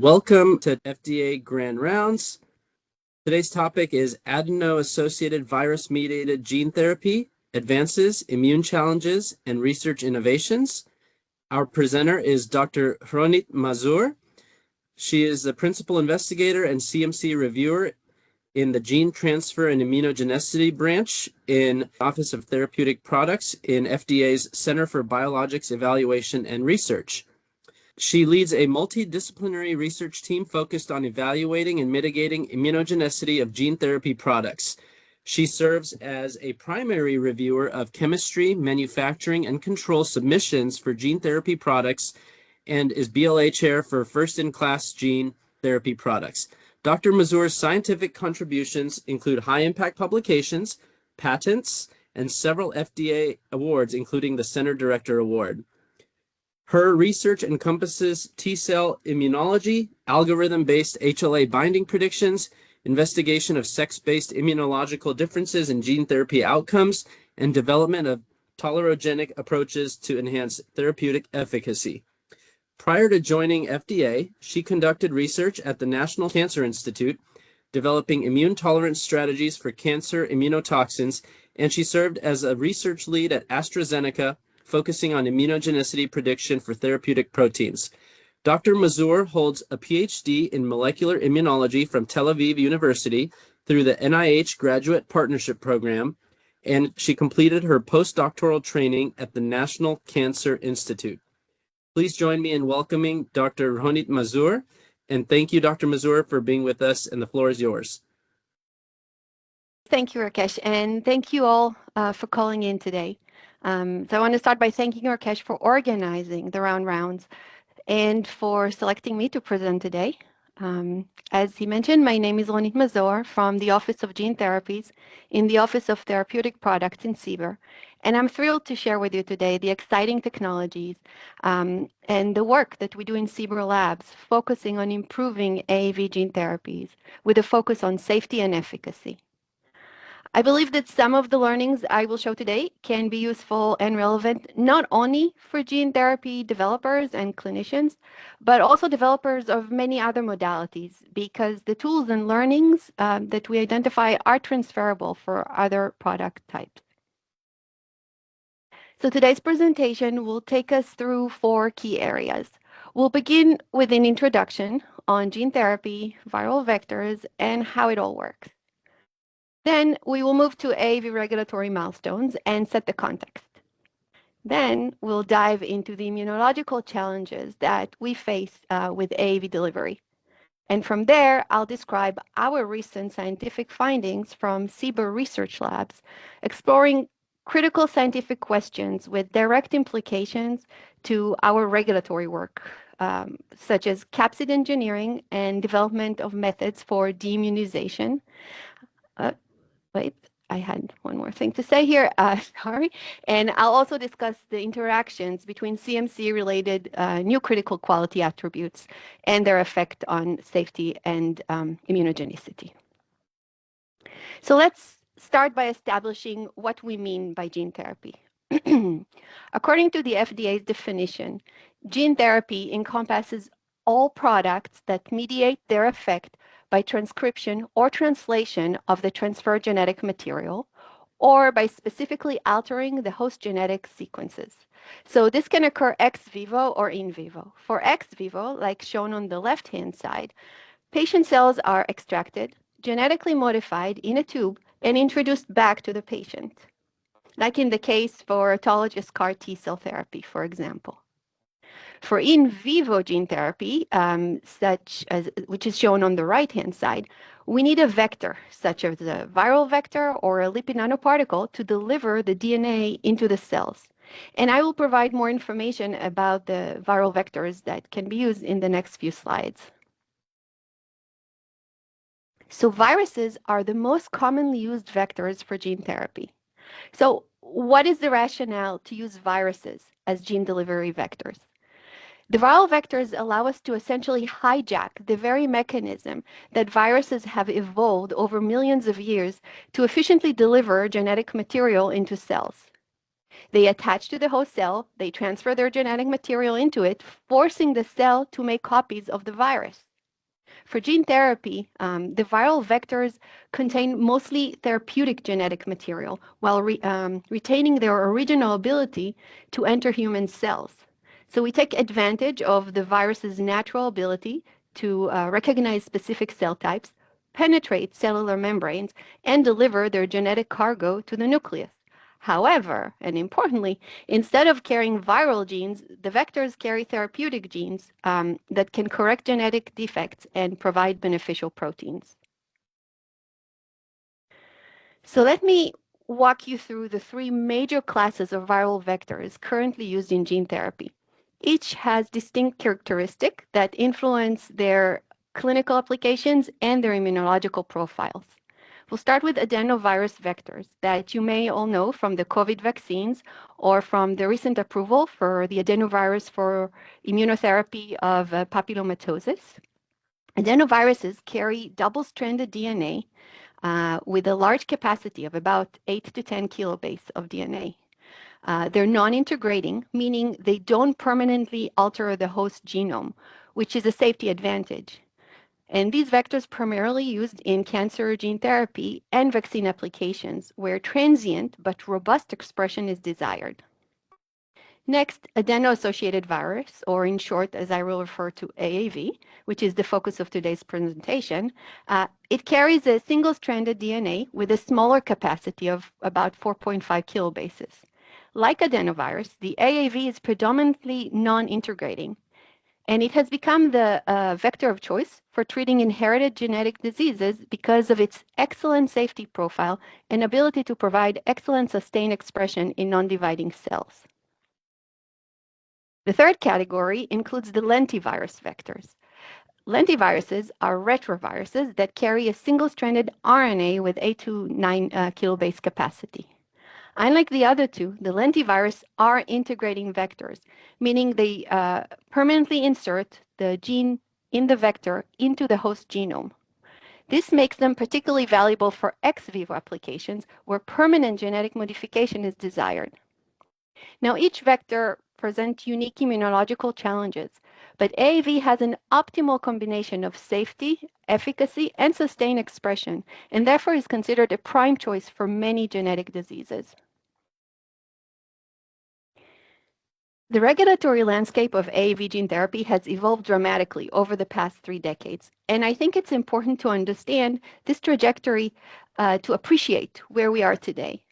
Welcome to FDA Grand Rounds. Today's topic is Adeno-Associated Virus-Mediated Gene Therapy, Advances, Immune Challenges, and Research Innovations. Our presenter is Dr. Ronit Mazor. She is the Principal Investigator and CMC Reviewer in the Gene Transfer and Immunogenicity branch in Office of Therapeutic Products in FDA's Center for Biologics Evaluation and Research. She leads a multidisciplinary research team focused on evaluating and mitigating immunogenicity of gene therapy products. She serves as a primary reviewer of chemistry, manufacturing, and control submissions for gene therapy products and is BLA chair for first-in-class gene therapy products. Dr. Mazur's scientific contributions include high-impact publications, patents, and several FDA awards, including the Center Director Award. Her research encompasses T-cell immunology, algorithm-based HLA binding predictions, investigation of sex-based immunological differences in gene therapy outcomes, and development of tolerogenic approaches to enhance therapeutic efficacy. Prior to joining FDA, she conducted research at the National Cancer Institute, developing immune tolerance strategies for cancer immunotoxins, and she served as a research lead at AstraZeneca, focusing on immunogenicity prediction for therapeutic proteins. Dr. Mazur holds a PhD in molecular immunology from Tel Aviv University through the NIH Graduate Partnership Program, and she completed her postdoctoral training at the National Cancer Institute. Please join me in welcoming Dr. Ronit Mazor, and thank you, Dr. Mazur, for being with us, and the floor is yours. Thank you, Rakesh, and thank you all for calling in today. So I want to start by thanking Rakesh for organizing the rounds and for selecting me to present today. As he mentioned, my name is Ronit Mazor from the Office of Gene Therapies in the Office of Therapeutic Products in CBER, and I'm thrilled to share with you today the exciting technologies and the work that we do in CBER labs, focusing on improving AAV gene therapies with a focus on safety and efficacy. I believe that some of the learnings I will show today can be useful and relevant not only for gene therapy developers and clinicians, but also developers of many other modalities, because the tools and learnings that we identify are transferable for other product types. So today's presentation will take us through 4 key areas. We'll begin with an introduction on gene therapy, viral vectors, and how it all works. Then we will move to AAV regulatory milestones and set the context. Then we'll dive into the immunological challenges that we face with AAV delivery. And from there, I'll describe our recent scientific findings from CBER research labs, exploring critical scientific questions with direct implications to our regulatory work, such as capsid engineering and development of methods for deimmunization. Wait, I had one more thing to say here, sorry. And I'll also discuss the interactions between CMC-related new critical quality attributes and their effect on safety and immunogenicity. So let's start by establishing what we mean by gene therapy. According to the FDA's definition, gene therapy encompasses all products that mediate their effect by transcription or translation of the transferred genetic material, or by specifically altering the host genetic sequences. So this can occur ex vivo or in vivo. For ex vivo, like shown on the left-hand side, patient cells are extracted, genetically modified in a tube, and introduced back to the patient, like in the case for autologous CAR T-cell therapy, for example. For in vivo gene therapy, which is shown on the right-hand side, we need a vector, such as a viral vector or a lipid nanoparticle, to deliver the DNA into the cells. And I will provide more information about the viral vectors that can be used in the next few slides. So viruses are the most commonly used vectors for gene therapy. So what is the rationale to use viruses as gene delivery vectors? The viral vectors allow us to essentially hijack the very mechanism that viruses have evolved over millions of years to efficiently deliver genetic material into cells. They attach to the host cell, they transfer their genetic material into it, forcing the cell to make copies of the virus. For gene therapy, the viral vectors contain mostly therapeutic genetic material while retaining their original ability to enter human cells. So we take advantage of the virus's natural ability to recognize specific cell types, penetrate cellular membranes, and deliver their genetic cargo to the nucleus. However, and importantly, instead of carrying viral genes, the vectors carry therapeutic genes that can correct genetic defects and provide beneficial proteins. So let me walk you through the three major classes of viral vectors currently used in gene therapy. Each has distinct characteristics that influence their clinical applications and their immunological profiles. We'll start with adenovirus vectors that you may all know from the COVID vaccines or from the recent approval for the adenovirus for immunotherapy of papillomatosis. Adenoviruses carry double-stranded DNA with a large capacity of about 8 to 10 kilobase of DNA. They're non-integrating, meaning they don't permanently alter the host genome, which is a safety advantage. And these vectors primarily used in cancer gene therapy and vaccine applications where transient but robust expression is desired. Next, adeno-associated virus, or in short, as I will refer to AAV, which is the focus of today's presentation, it carries a single-stranded DNA with a smaller capacity of about 4.5 kilobases. Like adenovirus, the AAV is predominantly non-integrating, and it has become the vector of choice for treating inherited genetic diseases because of its excellent safety profile and ability to provide excellent sustained expression in non-dividing cells. The third category includes the lentivirus vectors. Lentiviruses are retroviruses that carry a single-stranded RNA with 8 to 9 kilobase capacity. Unlike the other two, the lentivirus are integrating vectors, meaning they permanently insert the gene in the vector into the host genome. This makes them particularly valuable for ex vivo applications where permanent genetic modification is desired. Now, each vector presents unique immunological challenges, but AAV has an optimal combination of safety, efficacy, and sustained expression, and therefore is considered a prime choice for many genetic diseases. The regulatory landscape of AAV gene therapy has evolved dramatically over the past 3 decades, and I think it's important to understand this trajectory to appreciate where we are today.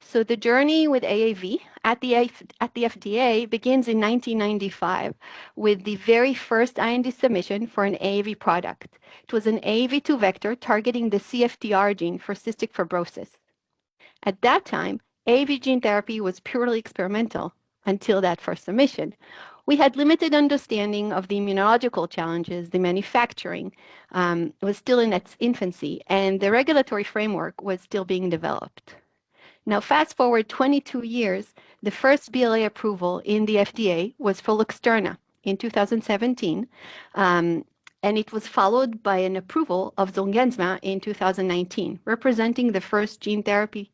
So the journey with AAV at the FDA begins in 1995 with the very first IND submission for an AAV product. It was an AAV2 vector targeting the CFTR gene for cystic fibrosis. At that time, AAV gene therapy was purely experimental until that first submission. We had limited understanding of the immunological challenges, the manufacturing was still in its infancy, and the regulatory framework was still being developed. Now, fast forward 22 years, the first BLA approval in the FDA was for Luxturna in 2017, and it was followed by an approval of Zolgensma in 2019, representing the first gene therapy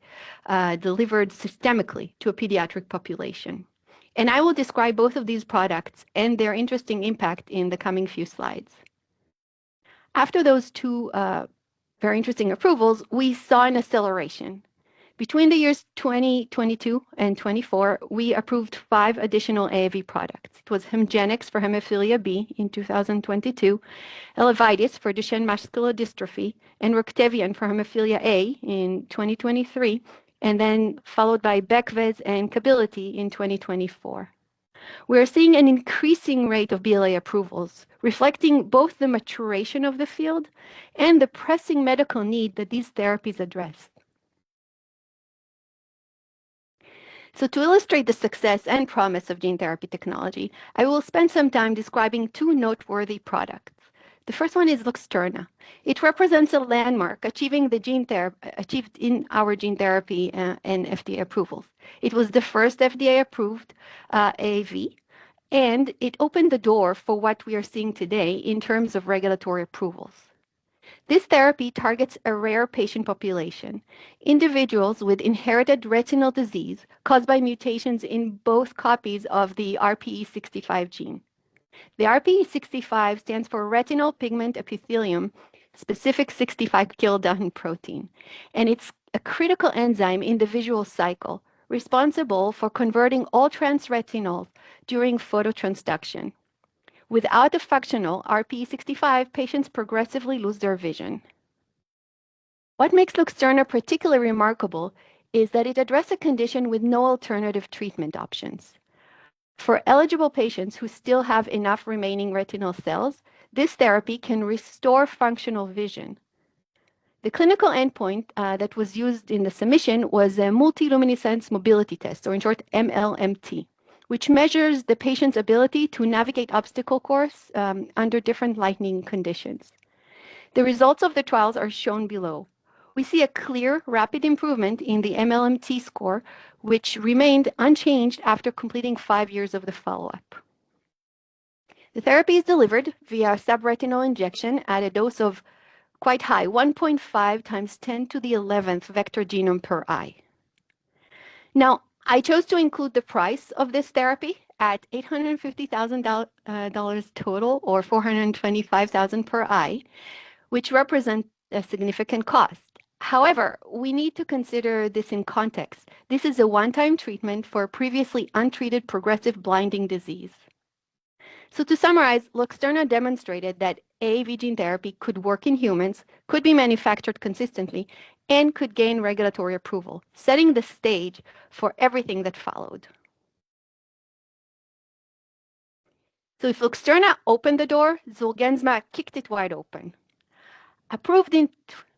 delivered systemically to a pediatric population. And I will describe both of these products and their interesting impact in the coming few slides. After those two very interesting approvals, we saw an acceleration. Between the years 2022 and 24, we approved 5 additional AAV products. It was Hemgenix for hemophilia B in 2022, Elevidys for Duchenne muscular dystrophy, and Roctavian for hemophilia A in 2023, and then followed by Becvez and Kability in 2024. We're seeing an increasing rate of BLA approvals, reflecting both the maturation of the field and the pressing medical need that these therapies address. So to illustrate the success and promise of gene therapy technology, I will spend some time describing 2 noteworthy products. The first one is Luxturna. It represents a landmark achieved in our gene therapy and FDA approvals. It was the first FDA-approved AAV, and it opened the door for what we are seeing today in terms of regulatory approvals. This therapy targets a rare patient population, individuals with inherited retinal disease caused by mutations in both copies of the RPE65 gene. The RPE65 stands for retinal pigment epithelium specific 65 kilodalton protein, and it's a critical enzyme in the visual cycle responsible for converting all transretinols during phototransduction. Without a functional RPE65, patients progressively lose their vision. What makes Luxturna particularly remarkable is that it addresses a condition with no alternative treatment options. For eligible patients who still have enough remaining retinal cells, this therapy can restore functional vision. The clinical endpoint that was used in the submission was a multiluminescence mobility test, or in short, MLMT, which measures the patient's ability to navigate obstacle course under different lighting conditions. The results of the trials are shown below. We see a clear, rapid improvement in the MLMT score, which remained unchanged after completing 5 years of the follow-up. The therapy is delivered via subretinal injection at a dose of quite high, 1.5 times 10 to the 11th vector genome per eye. Now, I chose to include the price of this therapy at $850,000 total, or $425,000 per eye, which represents a significant cost. However, we need to consider this in context. This is a one-time treatment for previously untreated progressive blinding disease. So to summarize, Luxturna demonstrated that AAV gene therapy could work in humans, could be manufactured consistently, and could gain regulatory approval, setting the stage for everything that followed. So if Luxturna opened the door, Zolgensma kicked it wide open. Approved in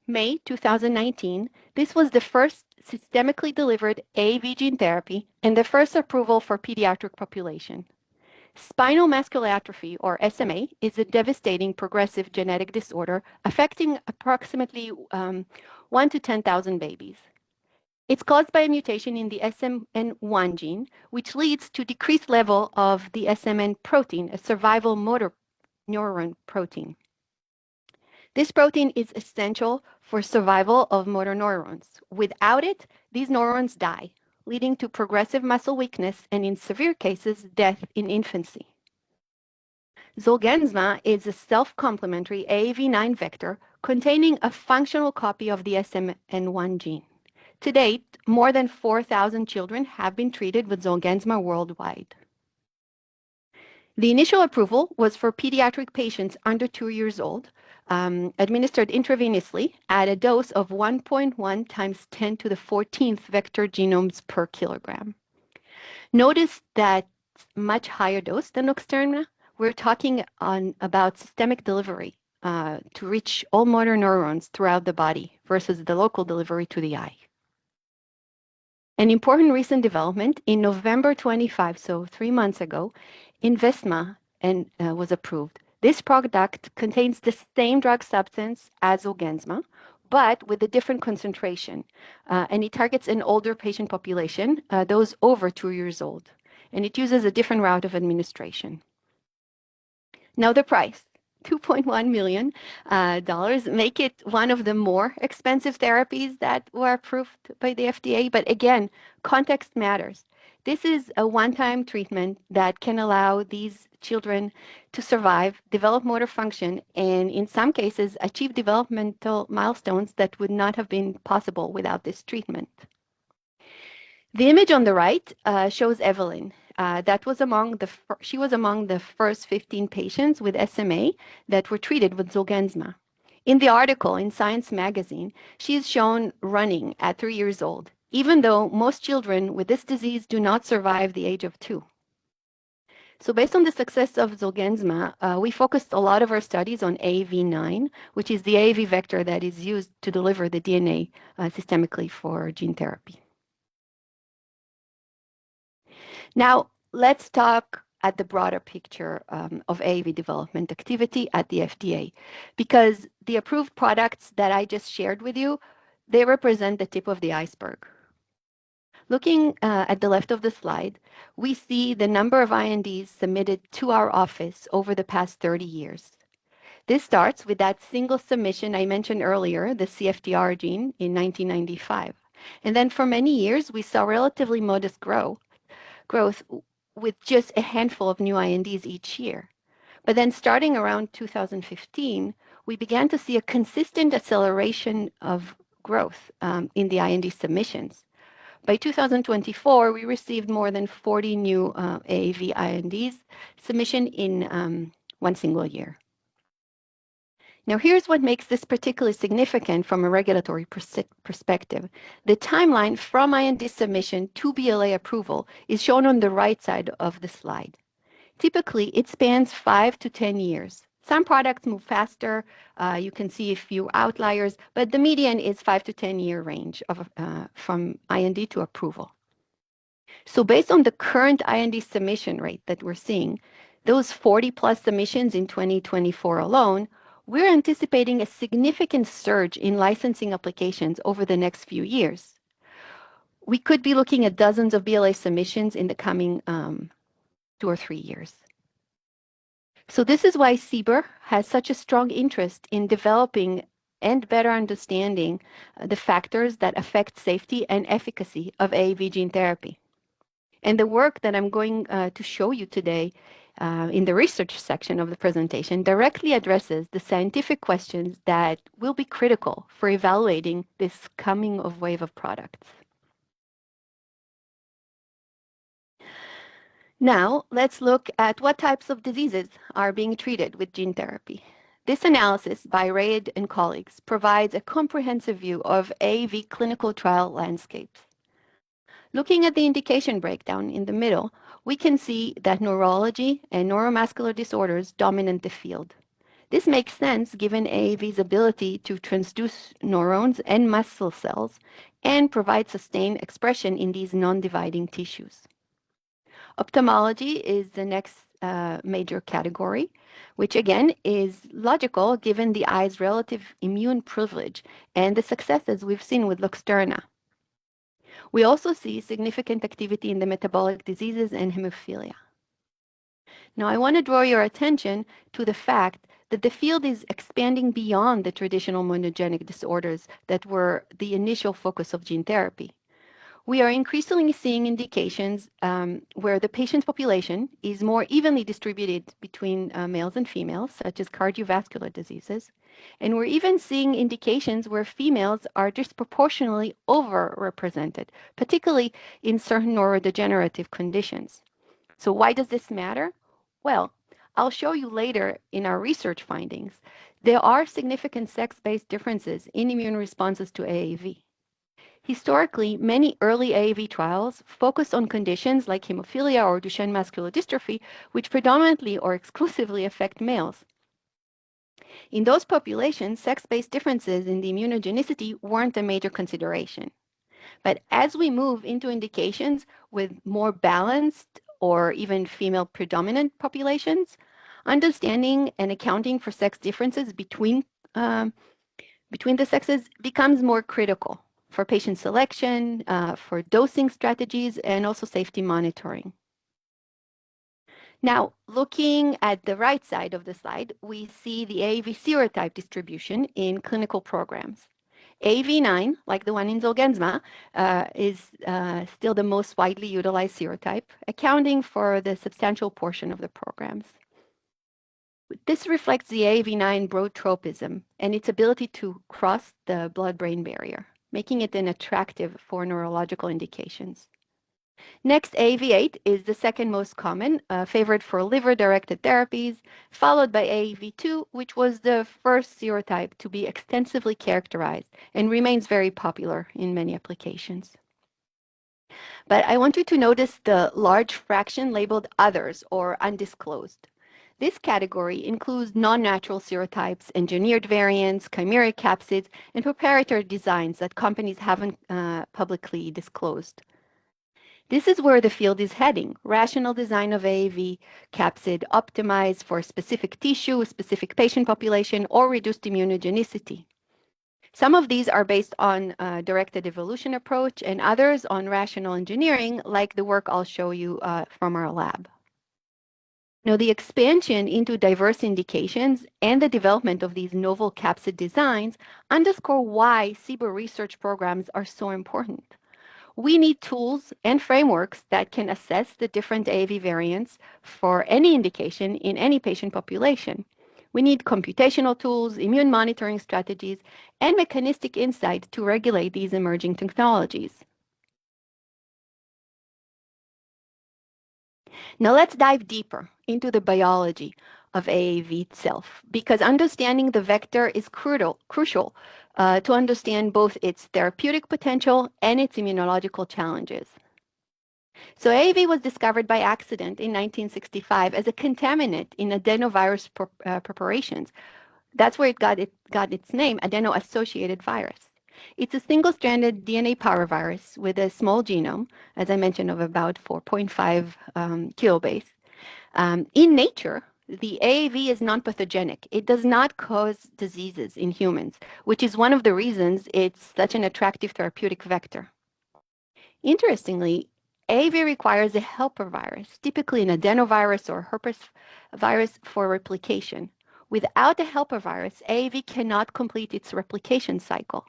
May 2019, this was the first systemically delivered AAV gene therapy and the first approval for pediatric population. Spinal muscular atrophy, or SMA, is a devastating progressive genetic disorder affecting approximately 1 to 10,000 babies. It's caused by a mutation in the SMN1 gene, which leads to decreased level of the SMN protein, a survival motor neuron protein. This protein is essential for survival of motor neurons. Without it, these neurons die, leading to progressive muscle weakness and, in severe cases, death in infancy. Zolgensma is a self-complementary AAV9 vector containing a functional copy of the SMN1 gene. To date, more than 4,000 children have been treated with Zolgensma worldwide. The initial approval was for pediatric patients under 2 years old, administered intravenously at a dose of 1.1 times 10 to the 14th vector genomes per kilogram. Notice that much higher dose than Luxturna. We're talking about systemic delivery to reach all motor neurons throughout the body versus the local delivery to the eye. An important recent development in November 25, so 3 months ago, Investma was approved. This product contains the same drug substance as Zolgensma, but with a different concentration. And it targets an older patient population, those over 2 years old. And it uses a different route of administration. Now the price. $2.1 million make it one of the more expensive therapies that were approved by the FDA. But again, context matters. This is a one-time treatment that can allow these children to survive, develop motor function, and in some cases, achieve developmental milestones that would not have been possible without this treatment. The image on the right shows Evelyn. She was among the first 15 patients with SMA that were treated with Zolgensma. In the article in Science magazine, she is shown running at 3 years old, even though most children with this disease do not survive the age of 2. So based on the success of Zolgensma, we focused a lot of our studies on AAV9, which is the AAV vector that is used to deliver the DNA systemically for gene therapy. Now, let's talk at the broader picture of AAV development activity at the FDA, because the approved products that I just shared with you, they represent the tip of the iceberg. Looking at the left of the slide, we see the number of INDs submitted to our office over the past 30 years. This starts with that single submission I mentioned earlier, the CFTR gene in 1995. And then for many years, we saw relatively modest growth with just a handful of new INDs each year. But then starting around 2015, we began to see a consistent acceleration of growth in the IND submissions. By 2024, we received more than 40 new AAV INDs submission in one single year. Now, here's what makes this particularly significant from a regulatory perspective. The timeline from IND submission to BLA approval is shown on the right side of the slide. Typically, it spans 5 to 10 years. Some products move faster. You can see a few outliers, but the median is 5 to 10 year range from IND to approval. So based on the current IND submission rate that we're seeing, those 40 plus submissions in 2024 alone, we're anticipating a significant surge in licensing applications over the next few years. We could be looking at dozens of BLA submissions in the coming 2 or 3 years. So this is why CBER has such a strong interest in developing and better understanding the factors that affect safety and efficacy of AAV gene therapy. And the work that I'm going to show you today in the research section of the presentation directly addresses the scientific questions that will be critical for evaluating this coming of wave of products. Now, let's look at what types of diseases are being treated with gene therapy. This analysis by Raid and colleagues provides a comprehensive view of AAV clinical trial landscapes. Looking at the indication breakdown in the middle, we can see that neurology and neuromuscular disorders dominate the field. This makes sense given AAV's ability to transduce neurons and muscle cells and provide sustained expression in these non-dividing tissues. Ophthalmology is the next major category, which again is logical given the eye's relative immune privilege and the successes we've seen with Luxturna. We also see significant activity in the metabolic diseases and hemophilia. Now, I want to draw your attention to the fact that the field is expanding beyond the traditional monogenic disorders that were the initial focus of gene therapy. We are increasingly seeing indications where the patient population is more evenly distributed between males and females, such as cardiovascular diseases. And we're even seeing indications where females are disproportionately overrepresented, particularly in certain neurodegenerative conditions. So why does this matter? Well, I'll show you later in our research findings. There are significant sex-based differences in immune responses to AAV. Historically, many early AAV trials focused on conditions like hemophilia or Duchenne muscular dystrophy, which predominantly or exclusively affect males. In those populations, sex-based differences in the immunogenicity weren't a major consideration. But as we move into indications with more balanced or even female predominant populations, understanding and accounting for sex differences between the sexes becomes more critical for patient selection, for dosing strategies, and also safety monitoring. Now, looking at the right side of the slide, we see the AAV serotype distribution in clinical programs. AAV9, like the one in Zolgensma, is still the most widely utilized serotype, accounting for the substantial portion of the programs. This reflects the AAV9 broad tropism and its ability to cross the blood-brain barrier, making it attractive for neurological indications. Next, AAV8 is the second most common, favored for liver-directed therapies, followed by AAV2, which was the first serotype to be extensively characterized and remains very popular in many applications. But I want you to notice the large fraction labeled others or undisclosed. This category includes non-natural serotypes, engineered variants, chimeric capsids, and proprietary designs that companies haven't publicly disclosed. This is where the field is heading: rational design of AAV capsid optimized for specific tissue, specific patient population, or reduced immunogenicity. Some of these are based on a directed evolution approach and others on rational engineering, like the work I'll show you from our lab. Now, the expansion into diverse indications and the development of these novel capsid designs underscore why CBER research programs are so important. We need tools and frameworks that can assess the different AAV variants for any indication in any patient population. We need computational tools, immune monitoring strategies, and mechanistic insight to regulate these emerging technologies. Now let's dive deeper into the biology of AAV itself, because understanding the vector is crucial to understand both its therapeutic potential and its immunological challenges. So AAV was discovered by accident in 1965 as a contaminant in adenovirus preparations. That's where it got its name, Adeno-Associated virus. It's a single-stranded DNA parvovirus with a small genome, as I mentioned, of about 4.5 kilobase. In nature, the AAV is non-pathogenic. It does not cause diseases in humans, which is one of the reasons it's such an attractive therapeutic vector. Interestingly, AAV requires a helper virus, typically an adenovirus or herpes virus for replication. Without a helper virus, AAV cannot complete its replication cycle.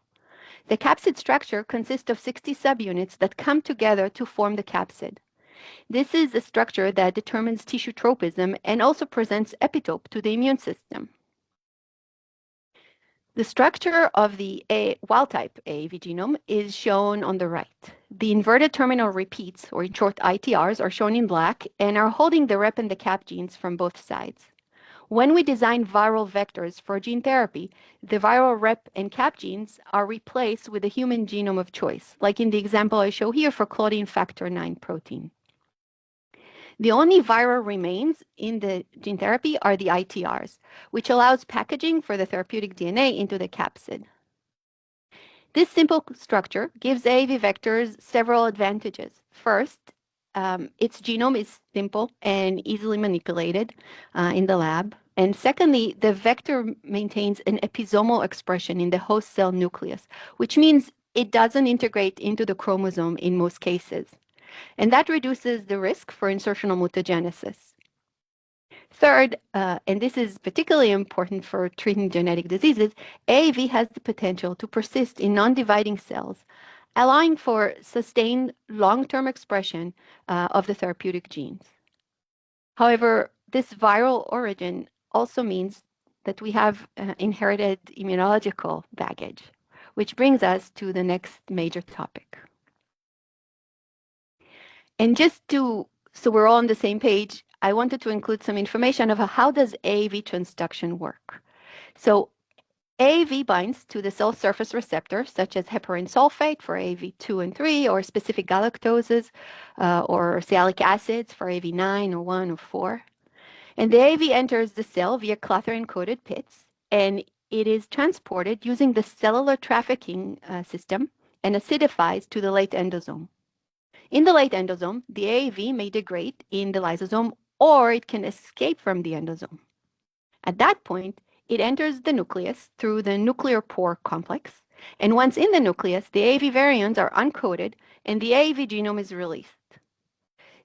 The capsid structure consists of 60 subunits that come together to form the capsid. This is a structure that determines tissue tropism and also presents epitope to the immune system. The structure of the wild-type AAV genome is shown on the right. The inverted terminal repeats, or in short ITRs, are shown in black and are holding the rep and the cap genes from both sides. When we design viral vectors for gene therapy, the viral rep and cap genes are replaced with a human genome of choice, like in the example I show here for Claudin factor 9 protein. The only viral remains in the gene therapy are the ITRs, which allows packaging for the therapeutic DNA into the capsid. This simple structure gives AAV vectors several advantages. First, its genome is simple and easily manipulated in the lab. And secondly, the vector maintains an episomal expression in the host cell nucleus, which means it doesn't integrate into the chromosome in most cases. And that reduces the risk for insertional mutagenesis. Third, and this is particularly important for treating genetic diseases, AAV has the potential to persist in non-dividing cells, allowing for sustained long-term expression of the therapeutic genes. However, this viral origin also means that we have inherited immunological baggage, which brings us to the next major topic. And so we're all on the same page, I wanted to include some information of how does AAV transduction work. So AAV binds to the cell surface receptors, such as heparin sulfate for AAV2 and 3, or specific galactoses, or sialic acids for AAV9 or 1 or 4. And the AAV enters the cell via Clathrin-coated pits, and it is transported using the cellular trafficking system and acidifies to the late endosome. In the late endosome, the AAV may degrade in the lysosome, or it can escape from the endosome. At that point, it enters the nucleus through the nuclear pore complex, and once in the nucleus, the AAV variants are uncoated and the AAV genome is released.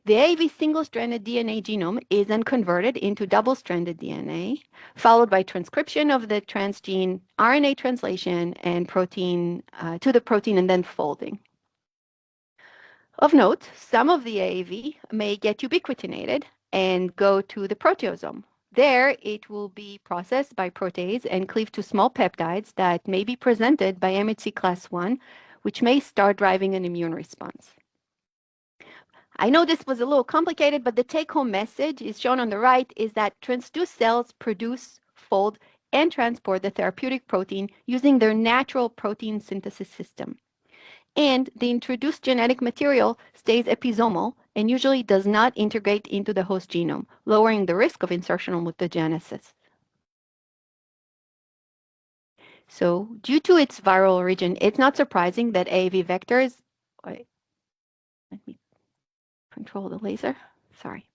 The AAV single-stranded DNA genome is then converted into double-stranded DNA, followed by transcription of the transgene, RNA translation, and protein to the protein, and then folding. Of note, some of the AAV may get ubiquitinated and go to the proteasome. There, it will be processed by protease and cleaved to small peptides that may be presented by MHC class I, which may start driving an immune response. I know this was a little complicated, but the take-home message is shown on the right is that transduced cells produce, fold, and transport the therapeutic protein using their natural protein synthesis system. And the introduced genetic material stays episomal and usually does not integrate into the host genome, lowering the risk of insertional mutagenesis. So due to its viral origin, it's not surprising that AAV vectors, wait, let me control the laser, sorry.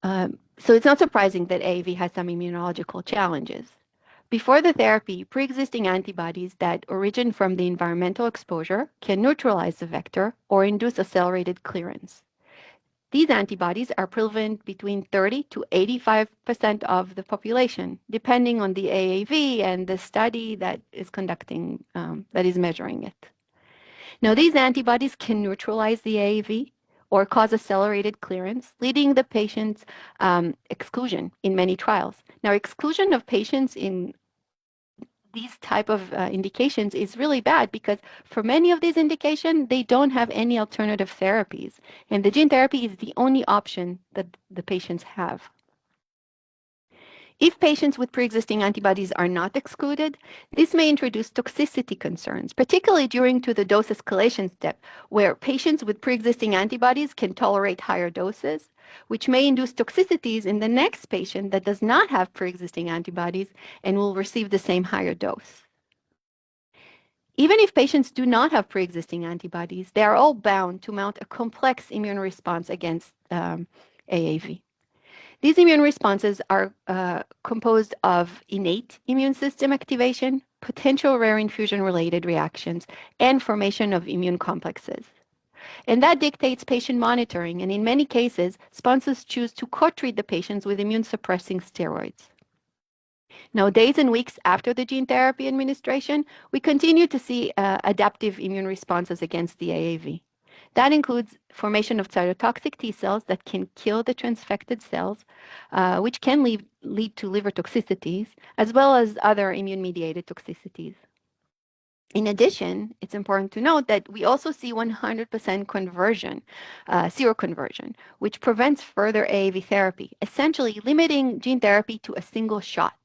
So it's not surprising that AAV has some immunological challenges. Before the therapy, pre-existing antibodies that origin from the environmental exposure can neutralize the vector or induce accelerated clearance. These antibodies are prevalent between 30 to 85% of the population, depending on the AAV and the study that is conducting, that is measuring it. Now, these antibodies can neutralize the AAV or cause accelerated clearance, leading the patient's exclusion in many trials. Now, exclusion of patients in these type of indications is really bad because for many of these indications, they don't have any alternative therapies. And the gene therapy is the only option that the patients have. If patients with pre-existing antibodies are not excluded, this may introduce toxicity concerns, particularly during to the dose escalation step, where patients with pre-existing antibodies can tolerate higher doses, which may induce toxicities in the next patient that does not have pre-existing antibodies and will receive the same higher dose. Even if patients do not have pre-existing antibodies, they are all bound to mount a complex immune response against AAV. These immune responses are composed of innate immune system activation, potential rare infusion-related reactions, and formation of immune complexes. And that dictates patient monitoring, and in many cases, sponsors choose to co-treat the patients with immune-suppressing steroids. Now, days and weeks after the gene therapy administration, we continue to see adaptive immune responses against the AAV. That includes formation of cytotoxic T cells that can kill the transfected cells, which can lead to liver toxicities, as well as other immune-mediated toxicities. In addition, it's important to note that we also see 100% conversion, seroconversion, which prevents further AAV therapy, essentially limiting gene therapy to a single shot.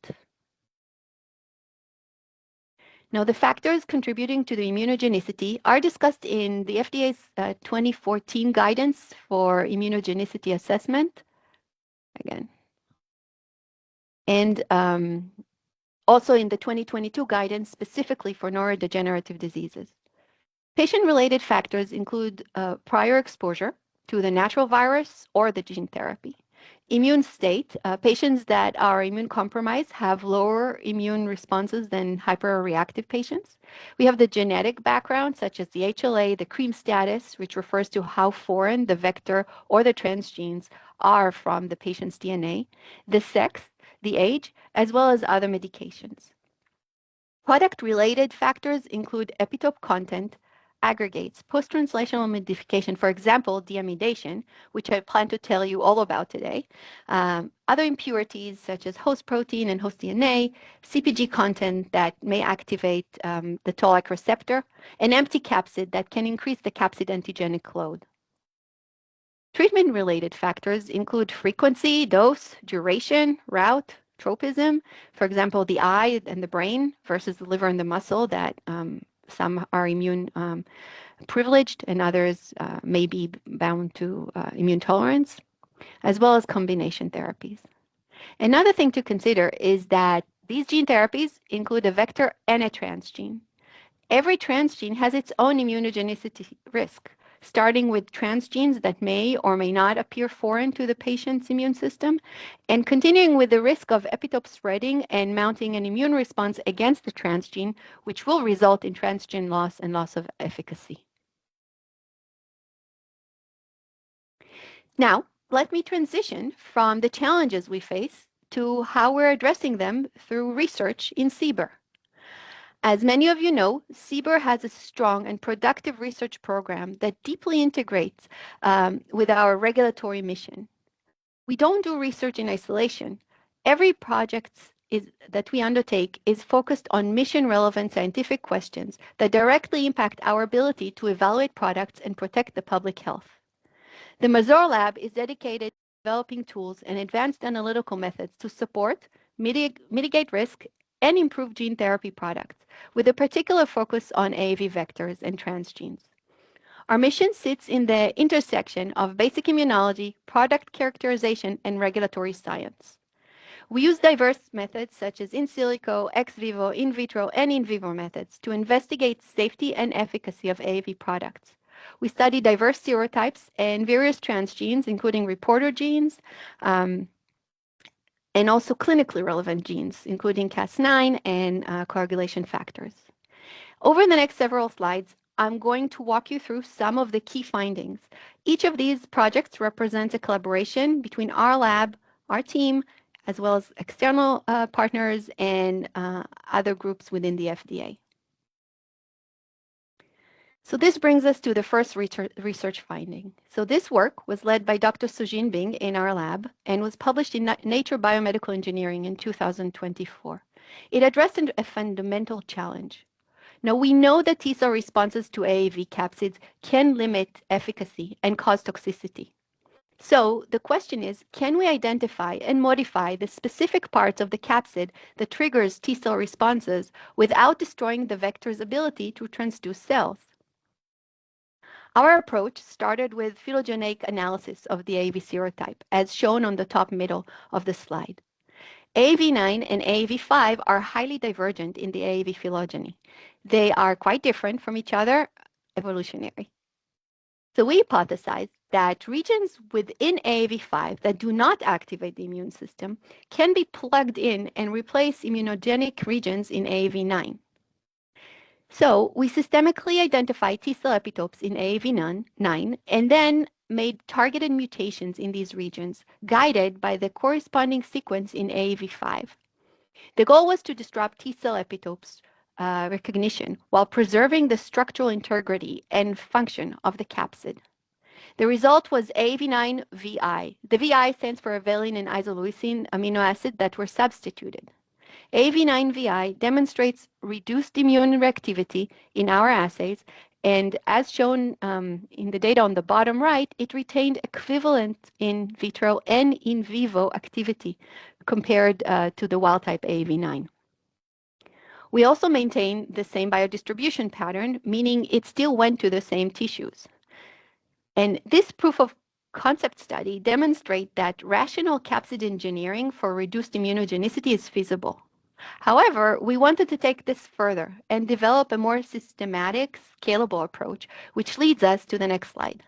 Now, the factors contributing to the immunogenicity are discussed in the FDA's 2014 guidance for immunogenicity assessment, again, and also in the 2022 guidance specifically for neurodegenerative diseases. Patient-related factors include prior exposure to the natural virus or the gene therapy. Immune state, patients that are immune compromised have lower immune responses than hyperreactive patients. We have the genetic background, such as the HLA, the cream status, which refers to how foreign the vector or the transgenes are from the patient's DNA, the sex, the age, as well as other medications. Product-related factors include epitope content, aggregates, post-translational modification, for example, deamidation, which I plan to tell you all about today, other impurities such as host protein and host DNA, CpG content that may activate the toll-like receptor, and empty capsid that can increase the capsid antigenic load. Treatment-related factors include frequency, dose, duration, route, tropism, for example, the eye and the brain versus the liver and the muscle that some are immune privileged and others may be bound to immune tolerance, as well as combination therapies. Another thing to consider is that these gene therapies include a vector and a transgene. Every transgene has its own immunogenicity risk, starting with transgenes that may or may not appear foreign to the patient's immune system, and continuing with the risk of epitope spreading and mounting an immune response against the transgene, which will result in transgene loss and loss of efficacy. Now, let me transition from the challenges we face to how we're addressing them through research in CBER. As many of you know, CBER has a strong and productive research program that deeply integrates with our regulatory mission. We don't do research in isolation. Every project that we undertake is focused on mission-relevant scientific questions that directly impact our ability to evaluate products and protect the public health. The Mazor Lab is dedicated to developing tools and advanced analytical methods to support, mitigate risk, and improve gene therapy products, with a particular focus on AAV vectors and transgenes. Our mission sits in the intersection of basic immunology, product characterization, and regulatory science. We use diverse methods such as in silico, ex vivo, in vitro, and in vivo methods to investigate safety and efficacy of AAV products. We study diverse serotypes and various transgenes, including reporter genes, and also clinically relevant genes, including Cas9 and coagulation factors. Over the next several slides, I'm going to walk you through some of the key findings. Each of these projects represents a collaboration between our lab, our team, as well as external partners and other groups within the FDA. So this brings us to the first research finding. So this work was led by Dr. Sujin Bing in our lab and was published in Nature Biomedical Engineering in 2024. It addressed a fundamental challenge. Now, we know that T-cell responses to AAV capsids can limit efficacy and cause toxicity. So the question is, can we identify and modify the specific parts of the capsid that triggers T-cell responses without destroying the vector's ability to transduce cells? Our approach started with phylogenetic analysis of the AAV serotype, as shown on the top middle of the slide. AAV9 and AAV5 are highly divergent in the AAV phylogeny. They are quite different from each other, evolutionary. So we hypothesized that regions within AAV5 that do not activate the immune system can be plugged in and replace immunogenic regions in AAV9. So we systemically identified T-cell epitopes in AAV9 and then made targeted mutations in these regions, guided by the corresponding sequence in AAV5. The goal was to disrupt T-cell epitopes recognition while preserving the structural integrity and function of the capsid. The result was AAV9-VI. The VI stands for valine and isoleucine amino acid that were substituted. AAV9-VI demonstrates reduced immune reactivity in our assays, and as shown in the data on the bottom right, it retained equivalent in vitro and in vivo activity compared to the wild-type AAV9. We also maintain the same biodistribution pattern, meaning it still went to the same tissues. And this proof of concept study demonstrates that rational capsid engineering for reduced immunogenicity is feasible. However, we wanted to take this further and develop a more systematic, scalable approach, which leads us to the next slide.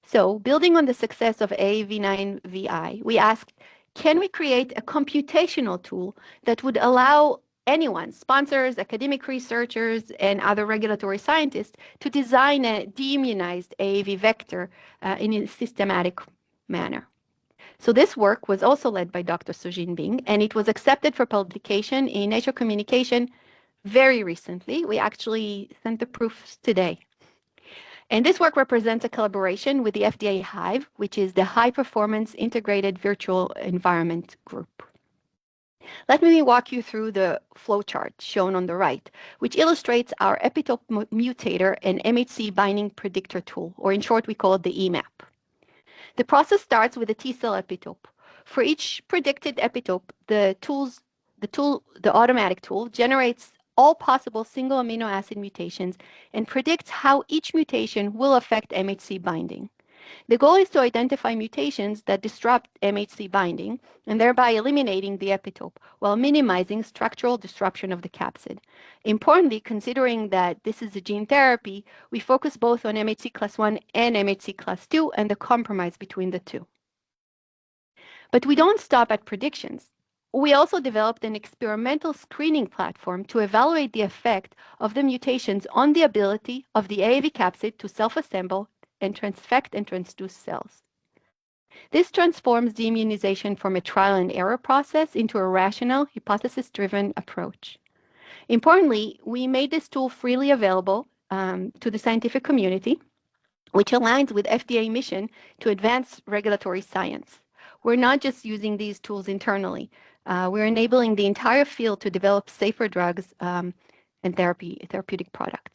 So, building on the success of AAV9-VI, we asked, can we create a computational tool that would allow anyone, sponsors, academic researchers, and other regulatory scientists, to design a deimmunized AAV vector in a systematic manner? So this work was also led by Dr. Sujin Bing, and it was accepted for publication in Nature Communication very recently. We actually sent the proofs today. And this work represents a collaboration with the FDA Hive, which is the High Performance Integrated Virtual Environment Group. Let me walk you through the flowchart shown on the right, which illustrates our epitope mutator and MHC binding predictor tool, or in short, we call it the EMAP. The process starts with a T-cell epitope. For each predicted epitope, the automatic tool generates all possible single amino acid mutations and predicts how each mutation will affect MHC binding. The goal is to identify mutations that disrupt MHC binding and thereby eliminating the epitope while minimizing structural disruption of the capsid. Importantly, considering that this is a gene therapy, we focus both on MHC class 1 and MHC class 2 and the compromise between the two. But we don't stop at predictions. We also developed an experimental screening platform to evaluate the effect of the mutations on the ability of the AAV capsid to self-assemble and transfect and transduce cells. This transforms deimmunization from a trial and error process into a rational, hypothesis-driven approach. Importantly, we made this tool freely available to the scientific community, which aligns with FDA mission to advance regulatory science. We're not just using these tools internally. We're enabling the entire field to develop safer drugs and therapeutic products.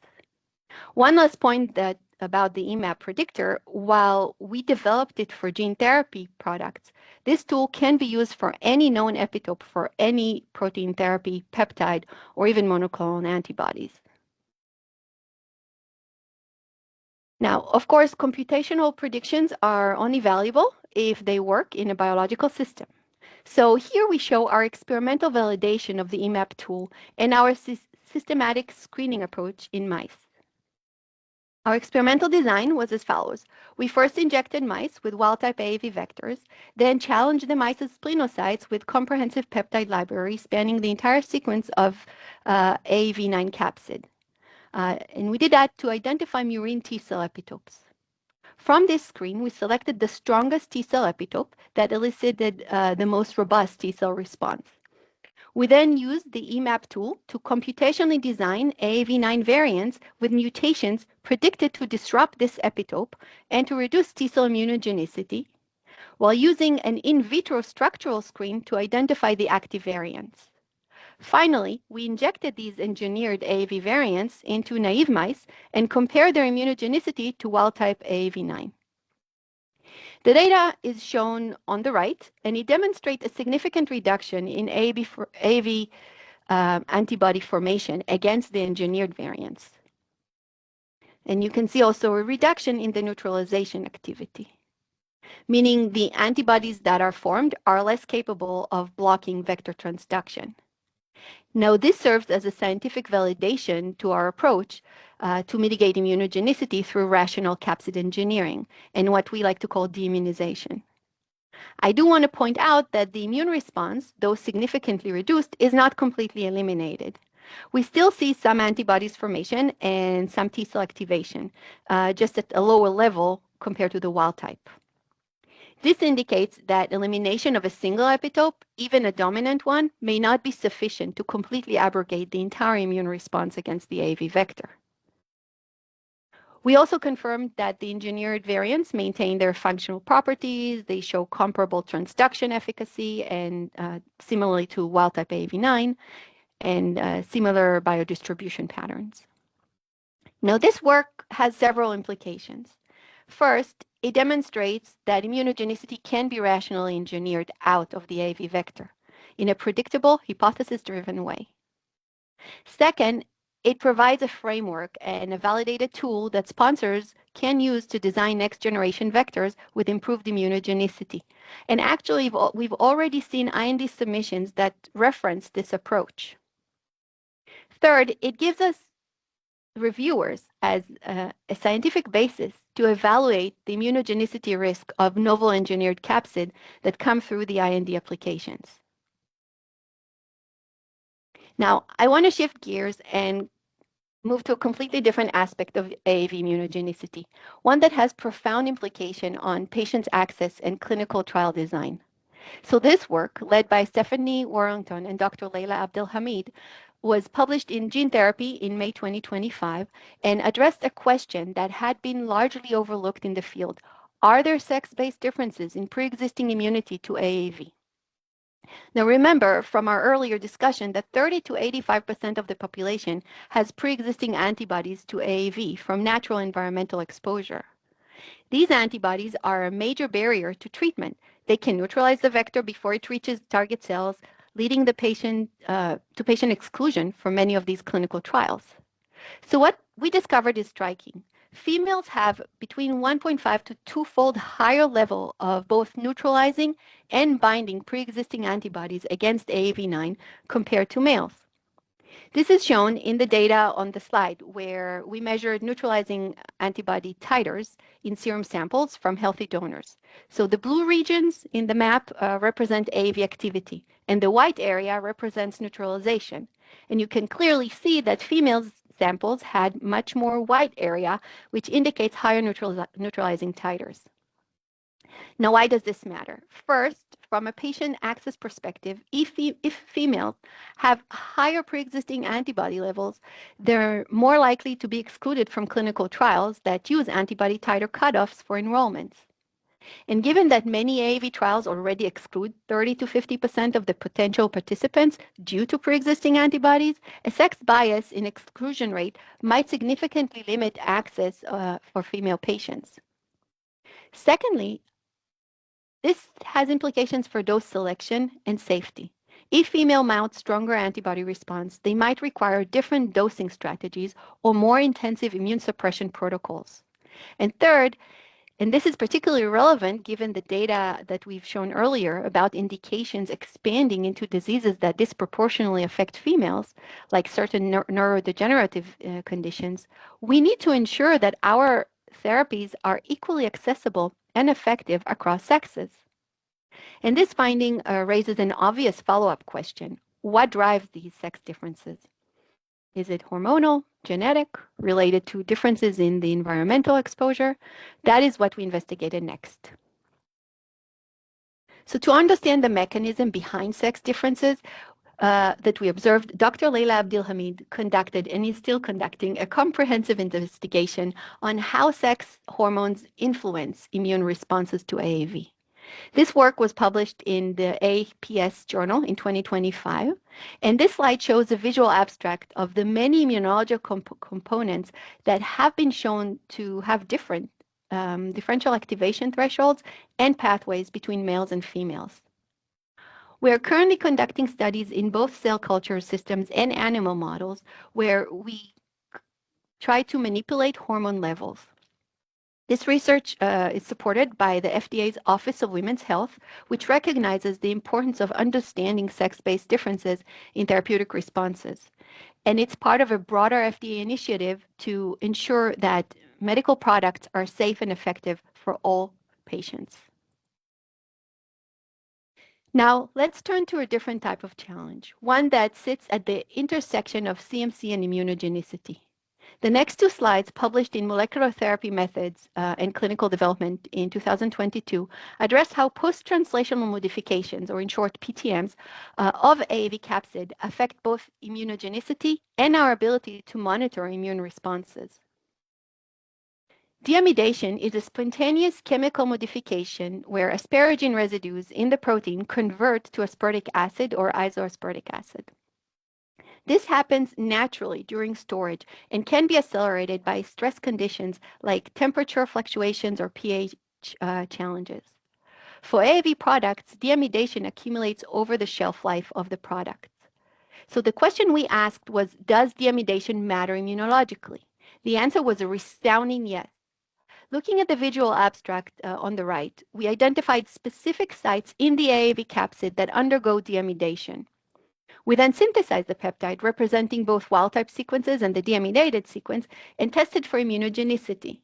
One last point about the EMAP predictor, while we developed it for gene therapy products, this tool can be used for any known epitope for any protein therapy, peptide, or even monoclonal antibodies. Now, of course, computational predictions are only valuable if they work in a biological system. So here we show our experimental validation of the EMAP tool and our systematic screening approach in mice. Our experimental design was as follows. We first injected mice with wild-type AAV vectors, then challenged the mice's splenocytes with comprehensive peptide library spanning the entire sequence of AAV9 capsid. And we did that to identify murine T cell epitopes. From this screen, we selected the strongest T cell epitope that elicited the most robust T cell response. We then used the EMAP tool to computationally design AAV9 variants with mutations predicted to disrupt this epitope and to reduce T cell immunogenicity, while using an in vitro structural screen to identify the active variants. Finally, we injected these engineered AAV variants into naive mice and compared their immunogenicity to wild-type AAV9. The data is shown on the right, and it demonstrates a significant reduction in AAV antibody formation against the engineered variants. And you can see also a reduction in the neutralization activity, meaning the antibodies that are formed are less capable of blocking vector transduction. Now, this serves as a scientific validation to our approach to mitigate immunogenicity through rational capsid engineering and what we like to call deimmunization. I do want to point out that the immune response, though significantly reduced, is not completely eliminated. We still see some antibodies formation and some T cell activation, just at a lower level compared to the wild type. This indicates that elimination of a single epitope, even a dominant one, may not be sufficient to completely abrogate the entire immune response against the AAV vector. We also confirmed that the engineered variants maintain their functional properties. They show comparable transduction efficacy and similarly to wild-type AAV9 and similar biodistribution patterns. Now, this work has several implications. First, it demonstrates that immunogenicity can be rationally engineered out of the AAV vector in a predictable, hypothesis-driven way. Second, it provides a framework and a validated tool that sponsors can use to design next-generation vectors with improved immunogenicity. And actually, we've already seen IND submissions that reference this approach. Third, it gives us reviewers as a scientific basis to evaluate the immunogenicity risk of novel engineered capsid that come through the IND applications. Now, I want to shift gears and move to a completely different aspect of AAV immunogenicity, one that has profound implication on patients' access and clinical trial design. So this work, led by Stephanie Warrington and Dr. Leila Abdelhamid, was published in Gene Therapy in May 2025 and addressed a question that had been largely overlooked in the field. Are there sex-based differences in pre-existing immunity to AAV? Now remember from our earlier discussion that 30 to 85% of the population has pre-existing antibodies to AAV from natural environmental exposure. These antibodies are a major barrier to treatment. They can neutralize the vector before it reaches target cells, leading the patient to patient exclusion for many of these clinical trials. So what we discovered is striking. Females have between 1.5 to 2-fold higher level of both neutralizing and binding pre-existing antibodies against AAV9 compared to males. This is shown in the data on the slide, where we measured neutralizing antibody titers in serum samples from healthy donors. So the blue regions in the map represent AAV activity, and the white area represents neutralization. And you can clearly see that females samples had much more white area, which indicates higher neutralizing titers. Now, why does this matter? First, from a patient access perspective, if females have higher pre-existing antibody levels, they're more likely to be excluded from clinical trials that use antibody titer cutoffs for enrollments. And given that many AAV trials already exclude 30 to 50% of the potential participants due to pre-existing antibodies, a sex bias in exclusion rate might significantly limit access for female patients. Secondly, this has implications for dose selection and safety. If female mount stronger antibody response, they might require different dosing strategies or more intensive immune suppression protocols. And third, and this is particularly relevant given the data that we've shown earlier about indications expanding into diseases that disproportionately affect females, like certain neurodegenerative conditions, we need to ensure that our therapies are equally accessible and effective across sexes. And this finding raises an obvious follow-up question. What drives these sex differences? Is it hormonal? genetic, related to differences in the environmental exposure. That is what we investigated next. So to understand the mechanism behind sex differences that we observed, Dr. Leila Abdelhamid conducted and is still conducting a comprehensive investigation on how sex hormones influence immune responses to AAV. This work was published in the APS journal in 2025, and this slide shows a visual abstract of the many immunological components that have been shown to have different differential activation thresholds and pathways between males and females. We are currently conducting studies in both cell culture systems and animal models where we try to manipulate hormone levels. This research is supported by the FDA's Office of Women's Health, which recognizes the importance of understanding sex-based differences in therapeutic responses. And it's part of a broader FDA initiative to ensure that medical products are safe and effective for all patients. Now, let's turn to a different type of challenge, one that sits at the intersection of CMC and immunogenicity. The next two slides, published in Molecular Therapy Methods and Clinical Development in 2022, address how post-translational modifications, or in short PTMs, of AAV capsid affect both immunogenicity and our ability to monitor immune responses. Deamidation is a spontaneous chemical modification where asparagine residues in the protein convert to aspartic acid or isoaspartic acid. This happens naturally during storage and can be accelerated by stress conditions like temperature fluctuations or pH challenges. For AAV products, deamidation accumulates over the shelf life of the products. So the question we asked was, does deamidation matter immunologically? The answer was a resounding yes. Looking at the visual abstract on the right, we identified specific sites in the AAV capsid that undergo deamidation. We then synthesized the peptide representing both wild-type sequences and the deamidated sequence and tested for immunogenicity.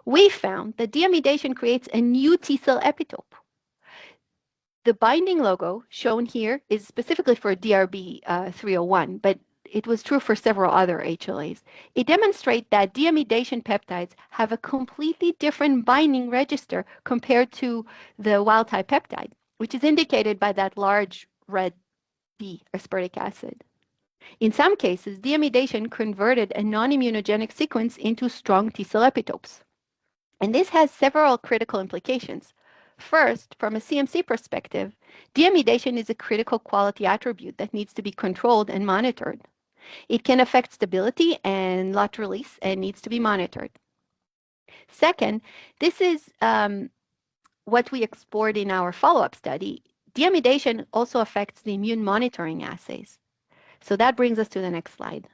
We found that deamidation creates a new T-cell epitope. The binding logo shown here is specifically for DRB 301, but it was true for several other HLAs. It demonstrates that deamidation peptides have a completely different binding register compared to the wild-type peptide, which is indicated by that large red B, aspartic acid. In some cases, deamidation converted a non-immunogenic sequence into strong T-cell epitopes. And this has several critical implications. First, from a CMC perspective, deamidation is a critical quality attribute that needs to be controlled and monitored. It can affect stability and lot release and needs to be monitored. Second, this is what we explored in our follow-up study. Deamidation also affects the immune monitoring assays. So that brings us to the next slide.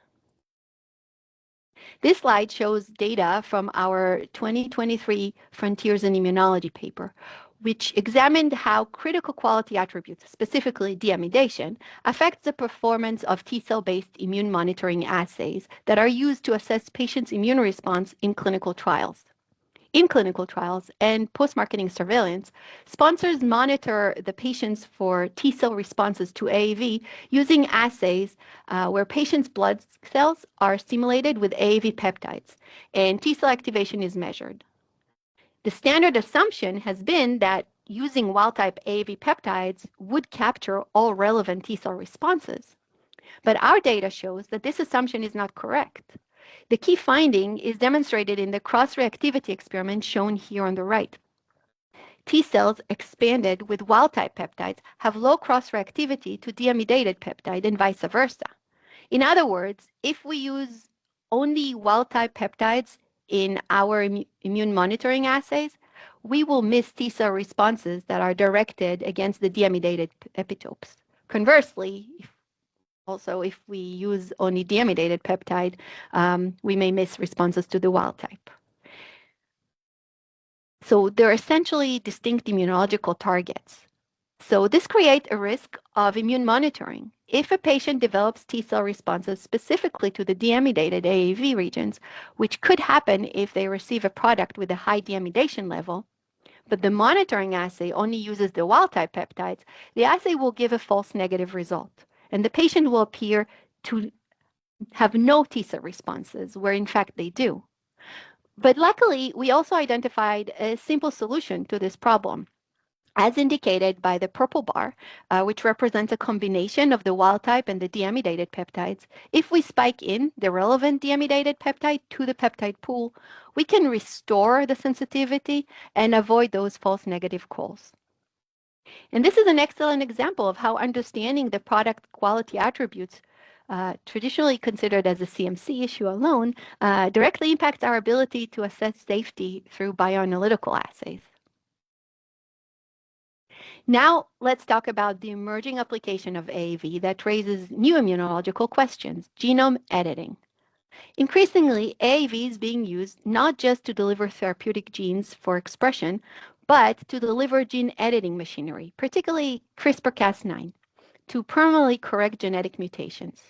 This slide shows data from our 2023 Frontiers in Immunology paper, which examined how critical quality attributes, specifically deamidation, affect the performance of T-cell-based immune monitoring assays that are used to assess patients' immune response in clinical trials. In clinical trials and post-marketing surveillance, sponsors monitor the patients for T-cell responses to AAV using assays where patients' blood cells are stimulated with AAV peptides, and T-cell activation is measured. The standard assumption has been that using wild-type AAV peptides would capture all relevant T-cell responses. But our data shows that this assumption is not correct. The key finding is demonstrated in the cross-reactivity experiment shown here on the right. T cells expanded with wild-type peptides have low cross-reactivity to deamidated peptide and vice versa. In other words, if we use only wild-type peptides in our immune monitoring assays, we will miss T cell responses that are directed against the deamidated epitopes. Conversely, if we use only deamidated peptide, we may miss responses to the wild type. So they're essentially distinct immunological targets. So this creates a risk of immune monitoring. If a patient develops T cell responses specifically to the deamidated AAV regions, which could happen if they receive a product with a high deamidation level, but the monitoring assay only uses the wild-type peptides, the assay will give a false negative result, and the patient will appear to have no T cell responses, where in fact they do. But luckily, we also identified a simple solution to this problem, as indicated by the purple bar, which represents a combination of the wild type and the deamidated peptides. If we spike in the relevant deamidated peptide to the peptide pool, we can restore the sensitivity and avoid those false negative calls. And this is an excellent example of how understanding the product quality attributes, traditionally considered as a CMC issue alone, directly impacts our ability to assess safety through bioanalytical assays. Now, let's talk about the emerging application of AAV that raises new immunological questions, genome editing. Increasingly, AAV is being used not just to deliver therapeutic genes for expression, but to deliver gene editing machinery, particularly CRISPR-Cas9, to permanently correct genetic mutations.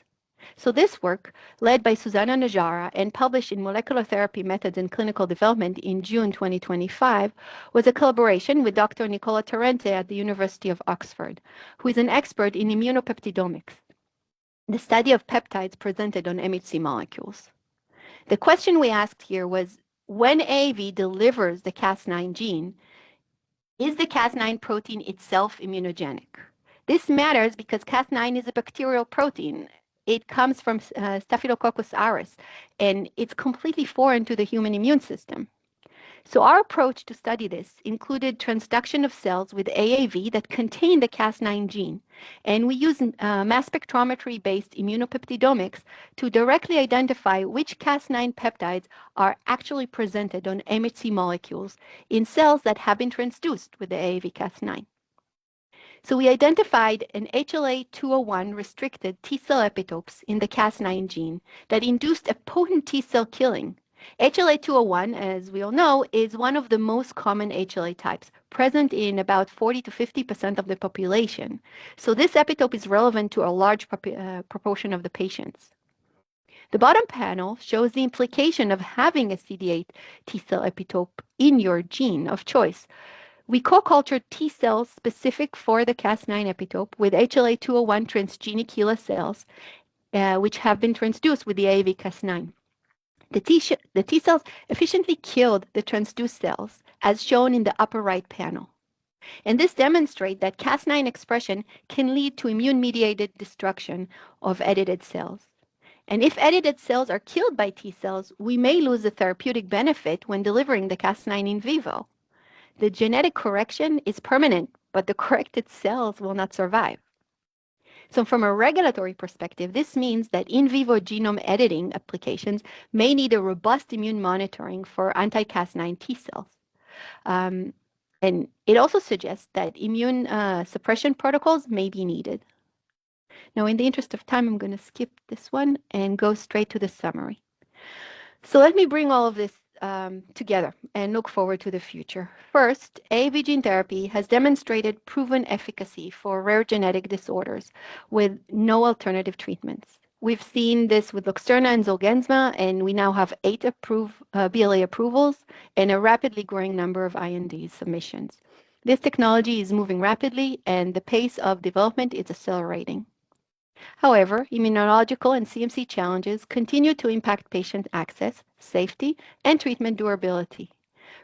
So this work, led by Susanna Najara and published in Molecular Therapy Methods in Clinical Development in June 2025, was a collaboration with Dr. Nicola Tarente at the University of Oxford, who is an expert in immunopeptidomics, the study of peptides presented on MHC molecules. The question we asked here was, when AAV delivers the Cas9 gene, is the Cas9 protein itself immunogenic? This matters because Cas9 is a bacterial protein. It comes from Staphylococcus aureus, and it's completely foreign to the human immune system. So our approach to study this included transduction of cells with AAV that contain the Cas9 gene, and we used mass spectrometry-based immunopeptidomics to directly identify which Cas9 peptides are actually presented on MHC molecules in cells that have been transduced with the AAV Cas9. So we identified an HLA-201 restricted T cell epitopes in the Cas9 gene that induced a potent T cell killing. HLA-201, as we all know, is one of the most common HLA types, present in about 40 to 50% of the population. So this epitope is relevant to a large proportion of the patients. The bottom panel shows the implication of having a CD8 T cell epitope in your gene of choice. We co-cultured T cells specific for the Cas9 epitope with HLA-201 transgenic HeLa cells, which have been transduced with the AAV Cas9. The T cells efficiently killed the transduced cells, as shown in the upper right panel. And this demonstrates that Cas9 expression can lead to immune-mediated destruction of edited cells. And if edited cells are killed by T cells, we may lose the therapeutic benefit when delivering the Cas9 in vivo. The genetic correction is permanent, but the corrected cells will not survive. So from a regulatory perspective, this means that in vivo genome editing applications may need a robust immune monitoring for anti-Cas9 T cells. And it also suggests that immune suppression protocols may be needed. Now, in the interest of time, I'm going to skip this one and go straight to the summary. So let me bring all of this together and look forward to the future. First, AAV gene therapy has demonstrated proven efficacy for rare genetic disorders with no alternative treatments. We've seen this with Luxturna and Zolgensma, and we now have 8 BLA approvals and a rapidly growing number of IND submissions. This technology is moving rapidly, and the pace of development is accelerating. However, immunological and CMC challenges continue to impact patient access, safety, and treatment durability.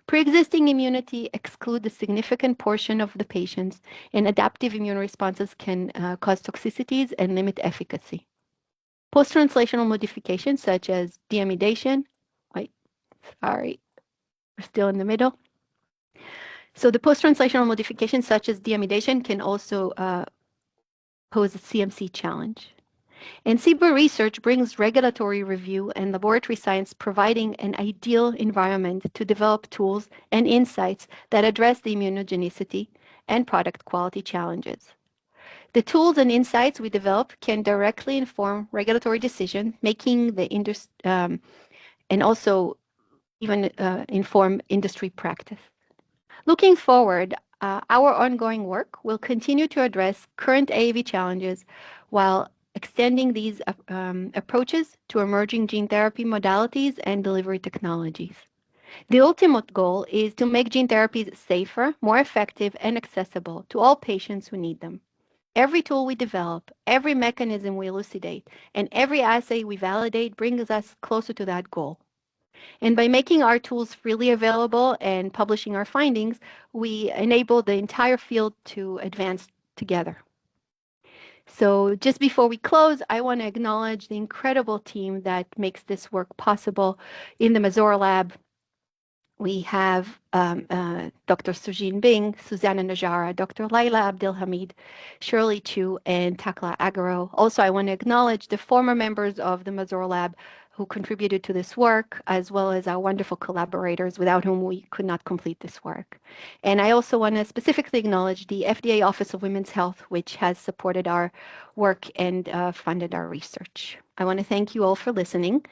Pre-existing immunity excludes a significant portion of the patients, and adaptive immune responses can cause toxicities and limit efficacy. Post-translational modifications such as deamidation, we're still in the middle. So the post-translational modifications such as deamidation can also pose a CMC challenge. And CBER research brings regulatory review and laboratory science, providing an ideal environment to develop tools and insights that address the immunogenicity and product quality challenges. The tools and insights we develop can directly inform regulatory decision making and also even inform industry practice. Looking forward, our ongoing work will continue to address current AAV challenges while extending these approaches to emerging gene therapy modalities and delivery technologies. The ultimate goal is to make gene therapies safer, more effective, and accessible to all patients who need them. Every tool we develop, every mechanism we elucidate, and every assay we validate brings us closer to that goal. And by making our tools freely available and publishing our findings, we enable the entire field to advance together. So just before we close, I want to acknowledge the incredible team that makes this work possible in the Mazor Lab. We have Dr. Sujin Bing, Susanna Najara, Dr. Laila Abdelhamid, Shirley Chu, and Takla Agaro. Also, I want to acknowledge the former members of the Mazor Lab who contributed to this work, as well as our wonderful collaborators without whom we could not complete this work. And I also want to specifically acknowledge the FDA Office of Women's Health, which has supported our work and funded our research. I want to thank you all for listening.